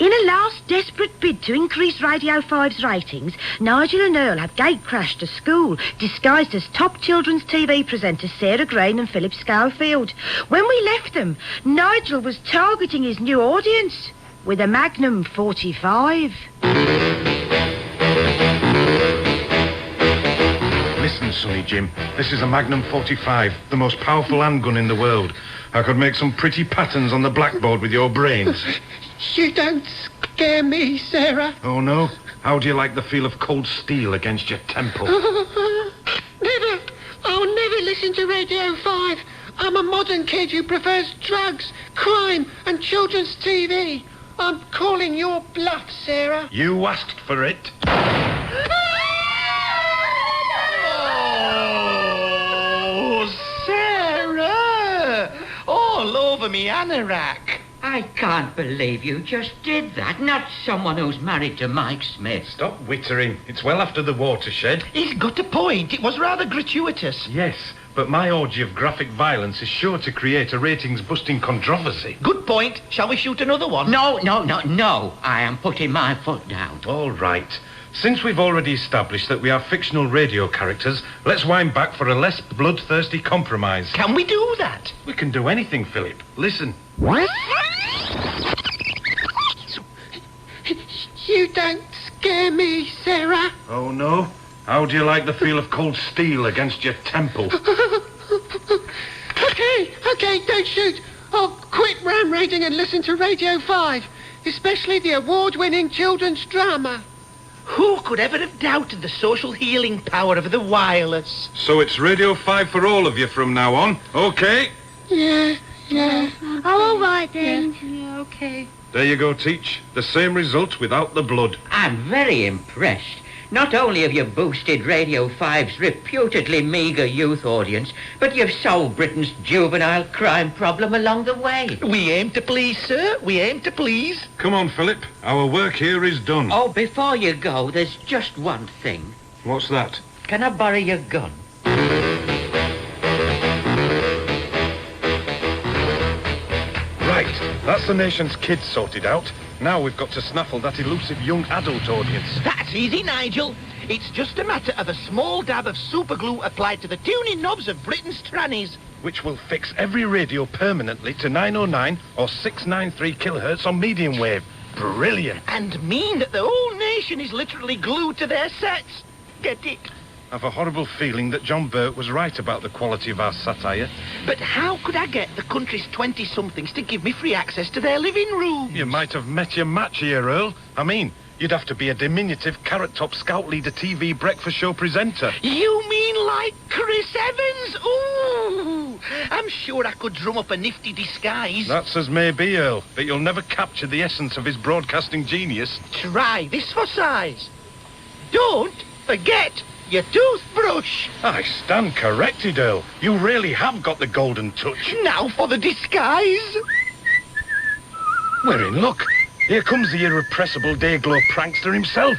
In a last desperate bid to increase Radio 5's ratings, Nigel and Earl had gate-crashed to school, disguised as top children's TV presenters Sarah Green and Philip Schofield. When we left them, Nigel was targeting his new audience with a Magnum 45. Listen, Sonny Jim, this is a Magnum 45, the most powerful handgun in the world. I could make some pretty patterns on the blackboard with your brains. You don't scare me, Sarah. Oh, no? How do you like the feel of cold steel against your temple? Never. I'll never listen to Radio 5. I'm a modern kid who prefers drugs, crime, and children's TV. I'm calling your bluff, Sarah. You asked for it. Oh, Sarah! All over me anorak. I can't believe you just did that. Not someone who's married to Mike Smith. Stop wittering. It's well after the watershed. He's got a point. It was rather gratuitous. Yes, but my orgy of graphic violence is sure to create a ratings-busting controversy. Good point. Shall we shoot another one? No. I am putting my foot down. All right. Since we've already established that we are fictional radio characters, let's wind back for a less bloodthirsty compromise. Can we do that? We can do anything, Philip. Listen. You don't scare me, Sarah. Oh, no? How do you like the feel of cold steel against your temple? Okay, don't shoot. I'll quit ram raiding and listen to Radio 5, especially the award-winning children's drama. Who could ever have doubted the social healing power of the wireless? So it's Radio 5 for all of you from now on, okay? Yeah. Oh, all right then. Yeah, okay. There you go, Teach. The same result without the blood. I'm very impressed. Not only have you boosted Radio 5's reputedly meagre youth audience, but you've solved Britain's juvenile crime problem along the way. We aim to please, sir. We aim to please. Come on, Philip. Our work here is done. Oh, before you go, there's just one thing. What's that? Can I borrow your gun? Right. That's the nation's kids sorted out. Now we've got to snaffle that elusive young adult audience. That's easy, Nigel. It's just a matter of a small dab of superglue applied to the tuning knobs of Britain's trannies. Which will fix every radio permanently to 909 or 693 kilohertz on medium wave. Brilliant. And mean that the whole nation is literally glued to their sets. Get it? I've a horrible feeling that John Burt was right about the quality of our satire. But how could I get the country's 20-somethings to give me free access to their living rooms? You might have met your match here, Earl. I mean, you'd have to be a diminutive carrot-top scout leader TV breakfast show presenter. You mean like Chris Evans? Ooh! I'm sure I could drum up a nifty disguise. That's as may be, Earl, but you'll never capture the essence of his broadcasting genius. Try this for size. Don't forget your toothbrush. I stand corrected, Earl. You really have got the golden touch. Now for the disguise. We're in luck. Here comes the irrepressible Dayglow prankster himself.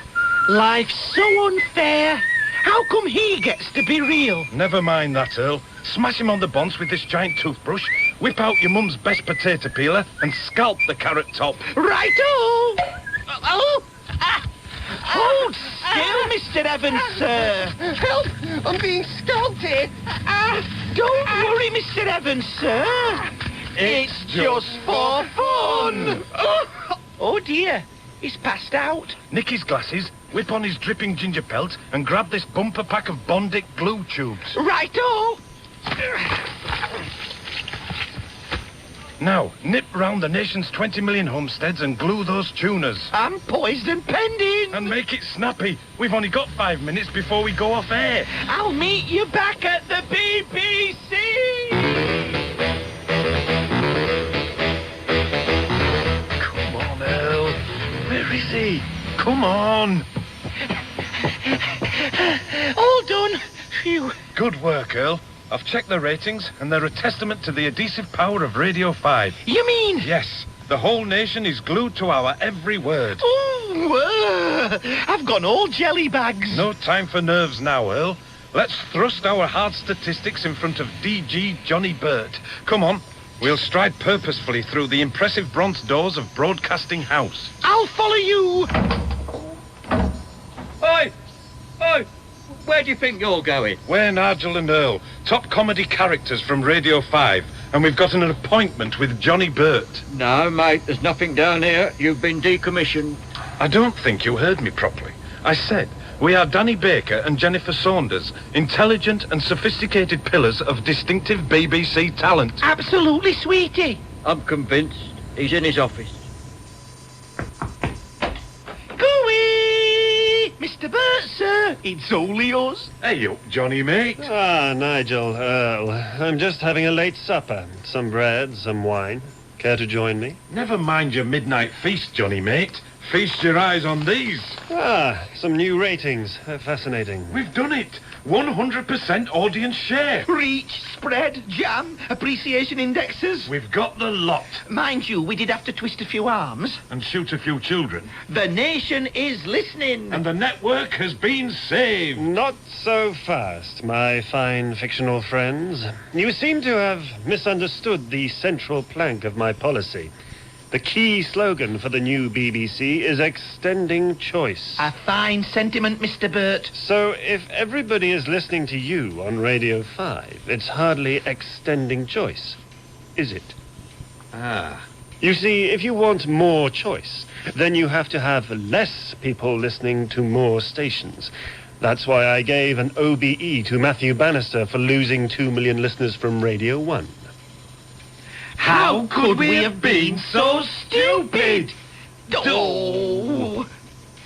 Life's so unfair. How come he gets to be real? Never mind that, Earl. Smash him on the bonce with this giant toothbrush, whip out your mum's best potato peeler, and scalp the carrot top. Righto! Hold still, Mr. Evans, sir. Help! I'm being scalped here. Don't worry, Mr. Evans, sir. It's just for fun. Oh, dear. He's passed out. Nick his glasses, whip on his dripping ginger pelt, and grab this bumper pack of Bondic glue tubes. Righto! Now, nip round the nation's 20 million homesteads and glue those tuners. I'm poised and pending. And make it snappy. We've only got 5 minutes before we go off air. I'll meet you back at the BBC. Come on, Earl. Where is he? Come on. All done. Phew. Good work, Earl. I've checked the ratings, and they're a testament to the adhesive power of Radio 5. You mean? Yes. The whole nation is glued to our every word. Ooh, I've gone all jelly bags. No time for nerves now, Earl. Let's thrust our hard statistics in front of DG Johnny Burt. Come on. We'll stride purposefully through the impressive bronze doors of Broadcasting House. I'll follow you. Oi! Oi! Where do you think you're going? We're Nigel and Earl, top comedy characters from Radio 5, and we've got an appointment with Johnny Burt. No, mate, there's nothing down here. You've been decommissioned. I don't think you heard me properly. I said, we are Danny Baker and Jennifer Saunders, intelligent and sophisticated pillars of distinctive BBC talent. Absolutely, sweetie. I'm convinced. He's in his office. Gooey! Mr. Burt, sir. It's only us. Hey up, Johnny, mate. Ah, Nigel, Earl. I'm just having a late supper. Some bread, some wine. Care to join me? Never mind your midnight feast, Johnny, mate. Feast your eyes on these. Ah, some new ratings. Fascinating. We've done it. 100% audience share. Reach, spread, jam, appreciation indexes. We've got the lot. Mind you, we did have to twist a few arms. And shoot a few children. The nation is listening. And the network has been saved. Not so fast, my fine fictional friends. You seem to have misunderstood the central plank of my policy. The key slogan for the new BBC is extending choice. A fine sentiment, Mr. Burt. So if everybody is listening to you on Radio 5, it's hardly extending choice, is it? Ah. You see, if you want more choice, then you have to have less people listening to more stations. That's why I gave an OBE to Matthew Bannister for losing 2 million listeners from Radio 1. How could we have been so stupid? Oh.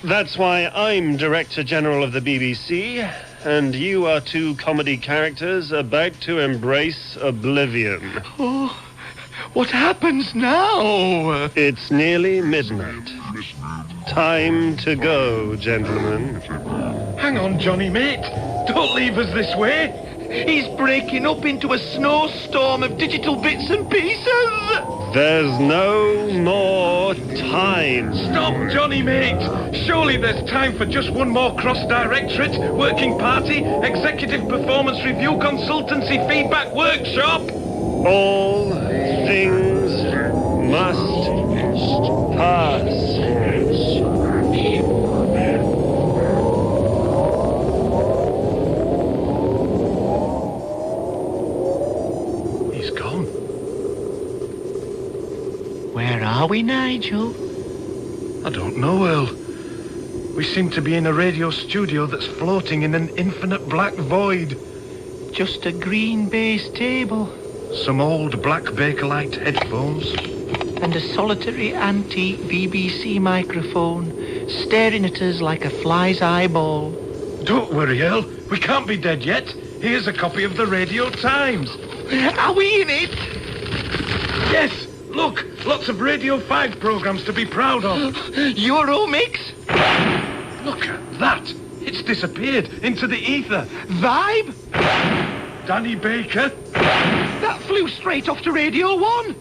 That's why I'm Director General of the BBC, and you are two comedy characters about to embrace oblivion. Oh, what happens now? It's nearly midnight. Time to go, gentlemen. Hang on, Johnny, mate. Don't leave us this way. He's breaking up into a snowstorm of digital bits and pieces. There's no more time. Stop, Johnny, mate. Surely there's time for just one more cross-directorate, working party, executive performance review consultancy feedback workshop. All things must pass. Where are we, Nigel? I don't know, Earl. We seem to be in a radio studio that's floating in an infinite black void. Just a green base table. Some old black Bakelite headphones. And a solitary antique BBC microphone staring at us like a fly's eyeball. Don't worry, Earl. We can't be dead yet. Here's a copy of the Radio Times. Are we in it? Yes. Look, lots of Radio 5 programmes to be proud of. Euromix? Look at that. It's disappeared into the ether. Vibe? Danny Baker. That flew straight off to Radio 1.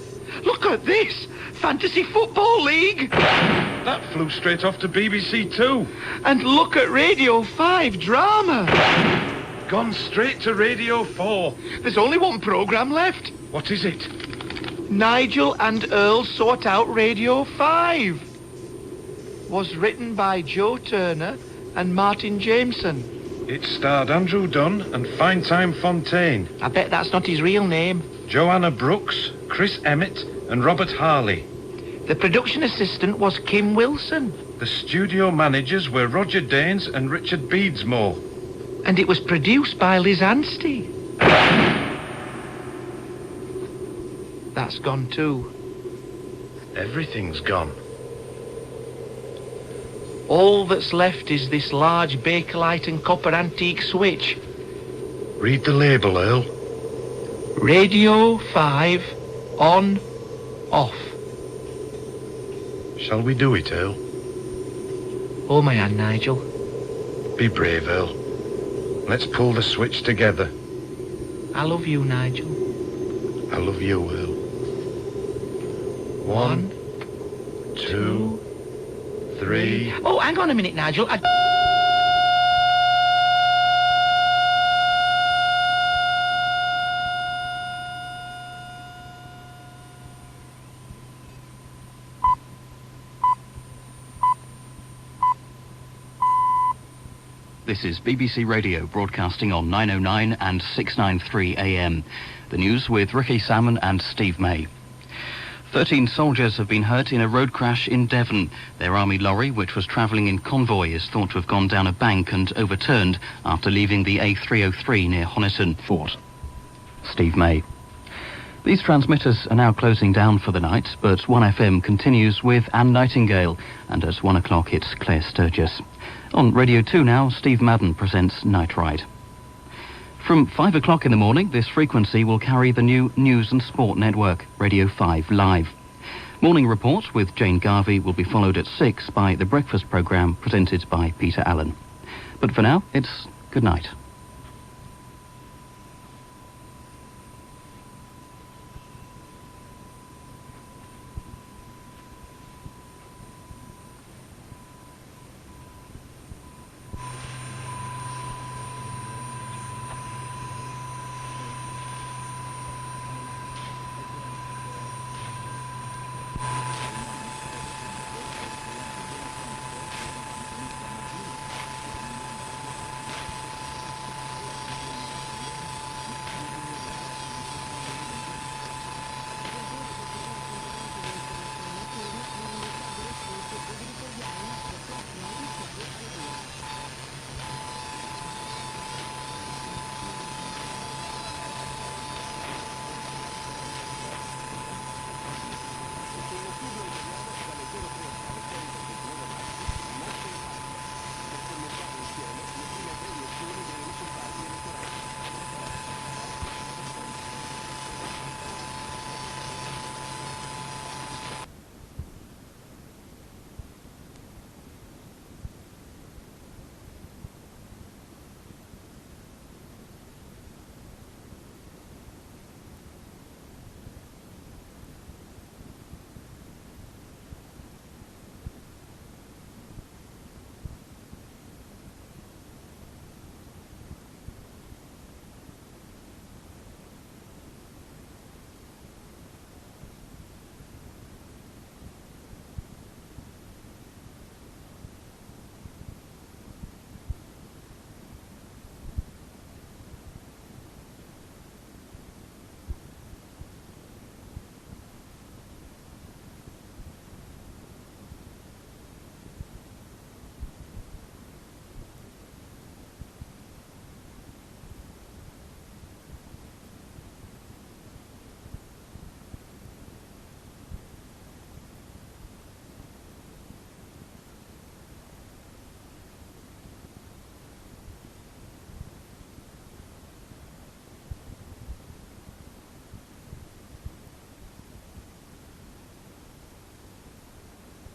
Look at this. Fantasy Football League. That flew straight off to BBC 2. And look at Radio 5 Drama. Gone straight to Radio 4. There's only one programme left. What is it? Nigel and Earl Sort Out Radio 5. Was written by Joe Turner and Martin Jameson. It starred Andrew Dunn and Finetime Fontaine. I bet that's not his real name. Joanna Brooks, Chris Emmett and Robert Harley. The production assistant was Kim Wilson. The studio managers were Roger Danes and Richard Beadsmore. And it was produced by Liz Anstey. That's gone too. Everything's gone. All that's left is this large Bakelite and copper antique switch. Read the label, Earl. Radio 5 on, off. Shall we do it, Earl? Hold my hand, Nigel. Be brave, Earl. Let's pull the switch together. I love you, Nigel. I love you, Earl. 1, 2, 3. Oh, hang on a minute, Nigel. This is BBC Radio broadcasting on 909 and 693 AM. The news with Ricky Salmon and Steve May. 13 soldiers have been hurt in a road crash in Devon. Their army lorry, which was travelling in convoy, is thought to have gone down a bank and overturned after leaving the A303 near Honiton. Fort. Steve May. These transmitters are now closing down for the night, but 1FM continues with Anne Nightingale, and at 1 o'clock it's Claire Sturgis. On Radio 2 now, Steve Madden presents Night Ride. From 5 o'clock in the morning, this frequency will carry the new News and Sport network, Radio 5 Live. Morning Report with Jane Garvey will be followed at 6 by the breakfast programme presented by Peter Allen. But for now, it's good night.